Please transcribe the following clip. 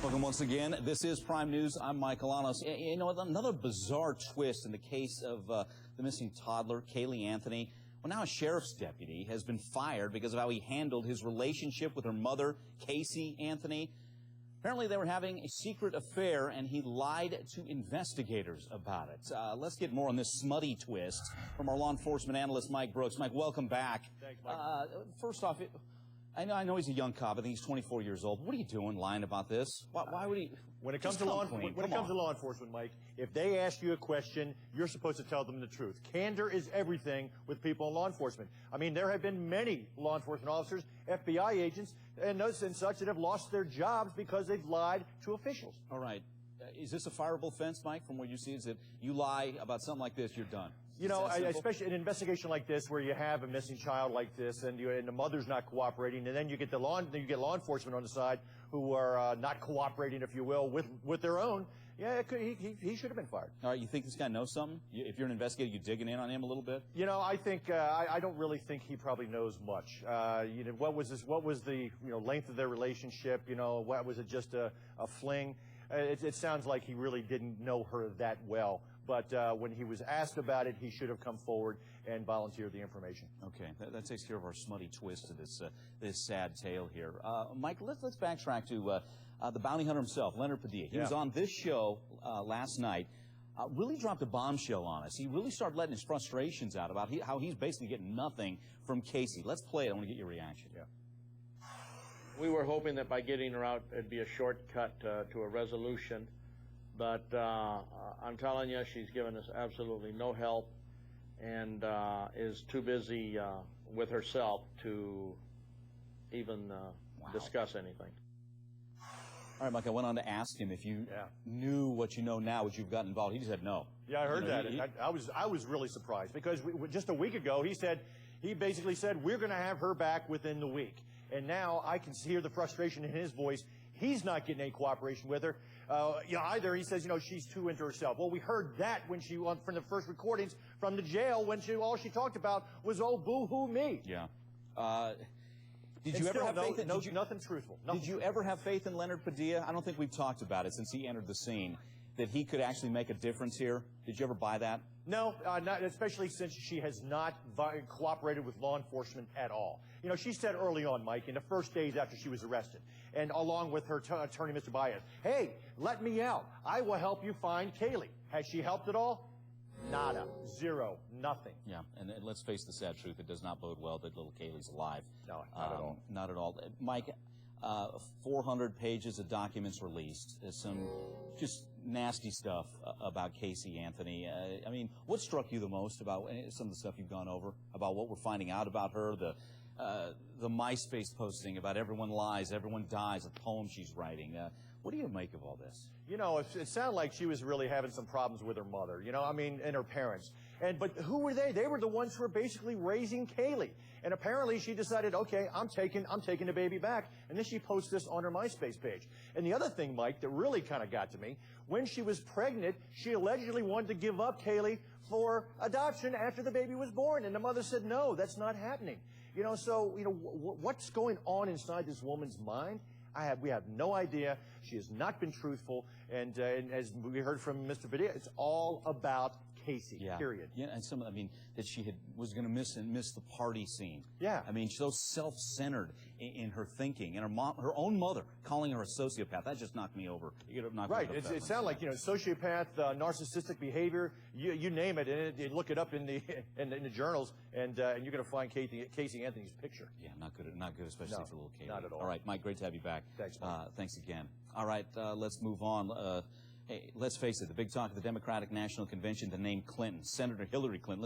Welcome once again. This is Prime News. I'm Mike Alanos. You know, another bizarre twist in the case of the missing toddler, Caylee Anthony. Well, now a sheriff's deputy has been fired because of how he handled his relationship with her mother, Casey Anthony. Apparently, they were having a secret affair, and he lied to investigators about it. Let's get more on this smutty twist from our law enforcement analyst, Mike Brooks. Mike, welcome back. Thanks, Mike. First off, I know he's a young cop. I think he's 24 years old. What are you doing lying about this? Why would he? When it comes to law enforcement, Mike, if they ask you a question, you're supposed to tell them the truth. Candor is everything with people in law enforcement. I mean, there have been many law enforcement officers, FBI agents, and such that have lost their jobs because they've lied to officials. All right. Is this a fireable offense, Mike, from what you see? Is it you lie about something like this, you're done? You know, especially an investigation like this, where you have a missing child like this, and the mother's not cooperating, and then you get law enforcement on the side who are not cooperating, if you will, with their own. Yeah, he should have been fired. All right, you think this guy knows something? If you're an investigator, you digging in on him a little bit? You know, I think I don't really think he probably knows much. You know, what was the length of their relationship? You know, what was it, just a fling? It sounds like he really didn't know her that well. But when he was asked about it, he should have come forward and volunteered the information. Okay, that takes care of our smutty twist to this sad tale here. Mike, let's backtrack to the bounty hunter himself, Leonard Padilla. He was on this show last night. Really dropped a bombshell on us. He really started letting his frustrations out about how he's basically getting nothing from Casey. Let's play it. I want to get your reaction. Yeah. We were hoping that by getting her out, it'd be a shortcut to a resolution. But I'm telling you, she's given us absolutely no help and is too busy with herself to even discuss anything. All right, Mike, I went on to ask him if you knew what you know now, would you have gotten involved? He just said no. Yeah, I heard that. And I was really surprised because just a week ago he basically said, we're going to have her back within the week. And now I can hear the frustration in his voice. He's not getting any cooperation with her. Either he says, she's too into herself. Well, we heard that when from the first recordings from the jail when all she talked about was, oh, boo-hoo me. Yeah. Did you ever have faith in... Nothing truthful. Did you ever have faith in Leonard Padilla? I don't think we've talked about it since he entered the scene, that he could actually make a difference here. Did you ever buy that? No, not especially since she has not cooperated with law enforcement at all. You know, she said early on, Mike, in the first days after she was arrested, and along with her attorney, Mr. Baez, hey, let me out. I will help you find Caylee. Has she helped at all? Nada. Zero. Nothing. Yeah, and let's face the sad truth. It does not bode well that little Caylee's alive. No, not at all. Not at all. Mike, 400 pages of documents released. Some just nasty stuff about Casey Anthony. I mean, what struck you the most about some of the stuff you've gone over, about what we're finding out about her, the MySpace posting about everyone lies, everyone dies, a poem she's writing. What do you make of all this? You know, it sounded like she was really having some problems with her mother, and her parents. But who were they? They were the ones who were basically raising Caylee. And apparently she decided, okay, I'm taking the baby back. And then she posts this on her MySpace page. And the other thing, Mike, that really kind of got to me, when she was pregnant, she allegedly wanted to give up Caylee for adoption after the baby was born. And the mother said, no, that's not happening. What's going on inside this woman's mind? We have no idea. She has not been truthful, and as we heard from Mr. Padilla, it's all about Casey. Yeah. Period. Yeah, and that she was going to miss the party scene. Yeah. I mean, so self-centered in her thinking, and her own mother calling her a sociopath. That just knocked me over. Right. It sounded like sociopath, narcissistic behavior. You name it, and you look it up in the journals, and you're going to find Casey Anthony's picture. Yeah, not good, especially for little Caylee. Not at all. All right, Mike, great to have you back. Thanks, Mike. Thanks again. All right, let's move on. Hey, let's face it, the big talk of the Democratic National Convention to name Clinton, Senator Hillary Clinton.